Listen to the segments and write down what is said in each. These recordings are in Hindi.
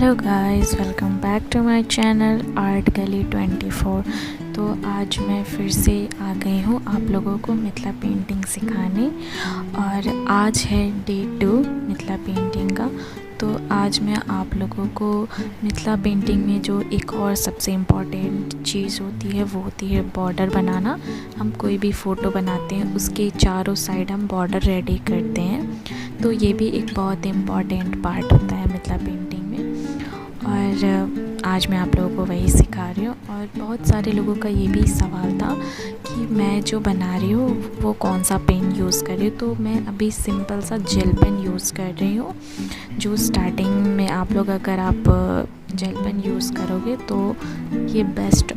Hello guys, welcome back to my channel art Gali 24। तो आज मैं फिर से आ गई हूँ आप लोगों को मिथिला पेंटिंग सिखाने। और आज है डे 2 मिथिला पेंटिंग का। तो आज मैं आप लोगों को मिथिला पेंटिंग में जो एक और सबसे इम्पॉर्टेंट चीज़ होती है वो होती है बॉर्डर बनाना। हम कोई भी फ़ोटो बनाते हैं उसके चारों साइड हम बॉर्डर रेडी करते हैं। तो ये भी एक बहुत इम्पॉर्टेंट पार्ट होता है मिथिला पेंटिंग में। और आज मैं आप लोगों को वही सिखा रही हूँ। और बहुत सारे लोगों का ये भी सवाल था कि मैं जो बना रही हूँ वो कौन सा पेन यूज़ कर रही हूँ। तो मैं अभी सिंपल सा जेल पेन यूज़ कर रही हूँ। जो स्टार्टिंग में आप लोग अगर आप जेल पेन यूज़ करोगे तो ये बेस्ट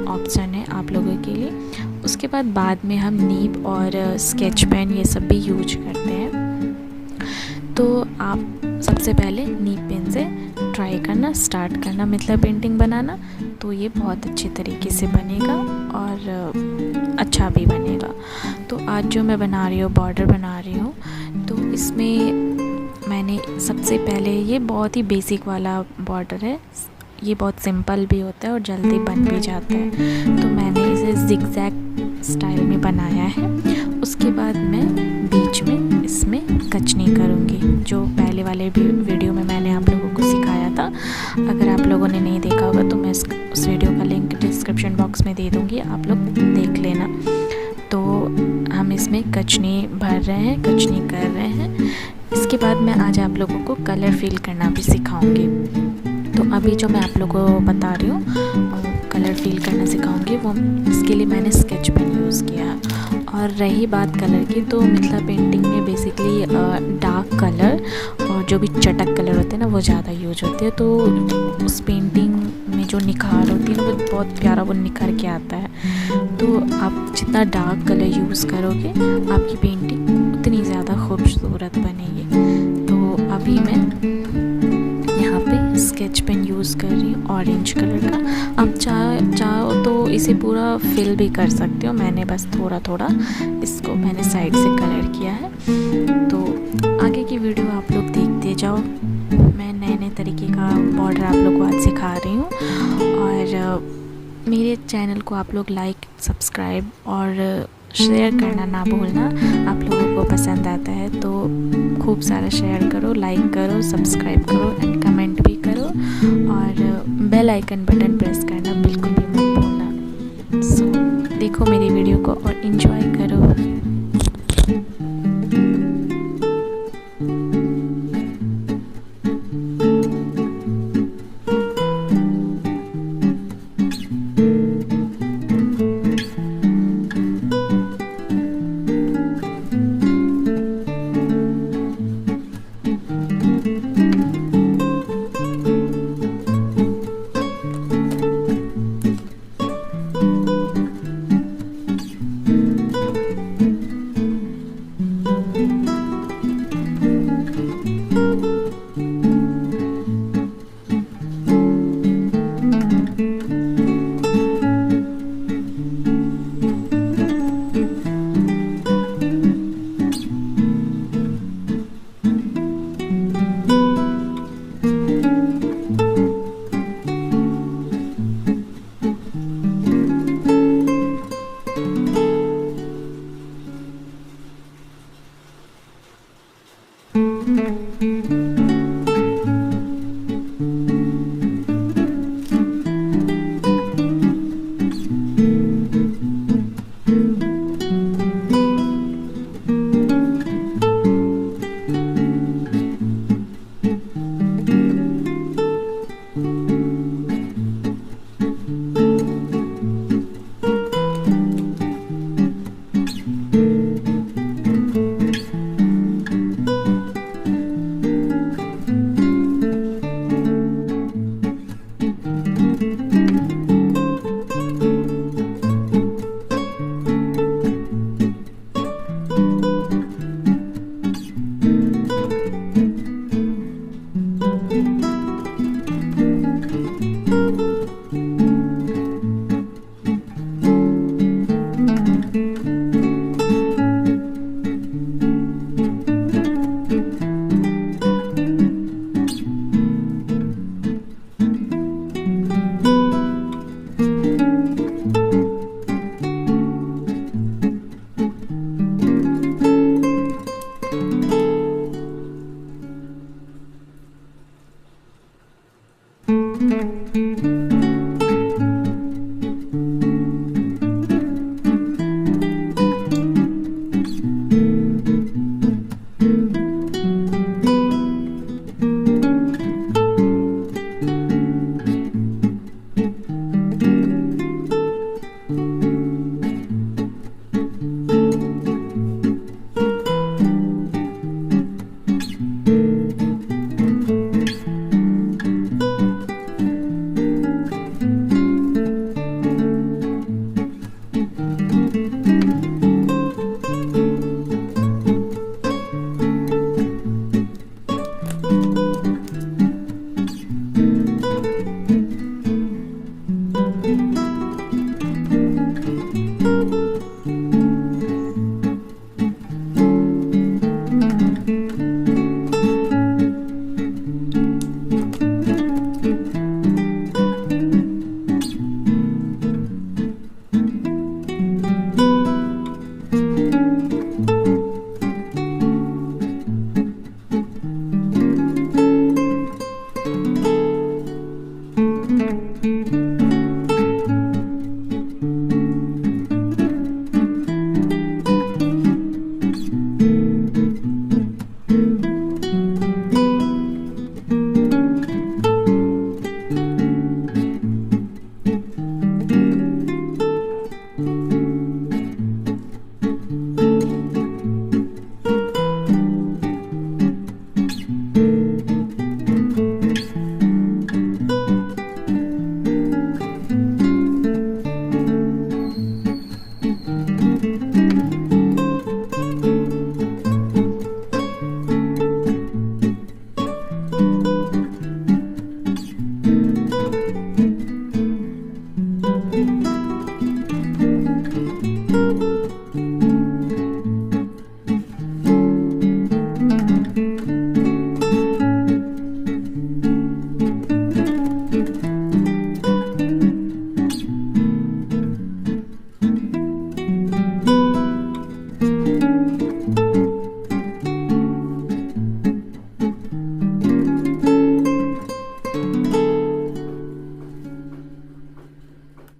ऑप्शन है आप लोगों के लिए। उसके बाद में हम नीब और स्केच पेन ये सब भी यूज करते हैं। तो आप सबसे पहले नीब पेन से ट्राई करना, स्टार्ट करना मिथिला पेंटिंग बनाना। तो ये बहुत अच्छे तरीके से बनेगा और अच्छा भी बनेगा। तो आज जो मैं बना रही हूँ बॉर्डर बना रही हूँ, तो इसमें मैंने सबसे पहले ये बहुत ही बेसिक वाला बॉर्डर है। ये बहुत सिंपल भी होता है और जल्दी बन भी जाता है। तो मैंने इसे जिगजैग स्टाइल में बनाया है। उसके बाद मैं बीच में इसमें कचनी करूँगी, जो पहले वाले वीडियो में मैंने आप लोगों को सिखाया था। अगर आप लोगों ने नहीं देखा होगा तो मैं उस वीडियो का लिंक डिस्क्रिप्शन बॉक्स में दे दूँगी, आप लोग देख लेना। तो हम इसमें कचनी भर रहे हैं, कचनी कर रहे हैं। इसके बाद मैं आज आप लोगों को कलर फिल करना भी सिखाऊंगी। तो अभी जो मैं आप लोगों को बता रही हूँ कलर फिल करना सिखाऊंगी, वो इसके लिए मैंने स्केच पेन यूज़ किया। और रही बात कलर की, तो मिथिला पेंटिंग में बेसिकली डार्क कलर और जो भी चटक कलर होते हैं ना वो ज़्यादा यूज होते हैं। तो उस पेंटिंग में जो निखार होती है ना वो बहुत प्यारा वो निखर के आता है। तो आप जितना डार्क कलर यूज़ करोगे आपकी पेंटिंग उतनी ज़्यादा खूबसूरत बनेगी। तो अभी मैं यहाँ पे स्केच पेन यूज़ कर रही हूँ ऑरेंज कलर का। आप चाहो तो इसे पूरा फिल भी कर सकते हो। मैंने बस थोड़ा थोड़ा इसको मैंने साइड से कलर किया है। तो आगे की वीडियो आप लोग देखते जाओ। मैं नए नए तरीके का बॉर्डर आप लोग को आज सिखा रही हूँ। और मेरे चैनल को आप लोग लाइक, सब्सक्राइब और शेयर करना ना भूलना। आप लोगों को पसंद आता है तो खूब सारा शेयर करो, लाइक करो, सब्सक्राइब करो एंड कमेंट भी करो। और बेल आइकन बटन प्रेस करना बिल्कुल भी मत भूलना। सो देखो मेरी वीडियो को और एंजॉय करो। Mm-hmm.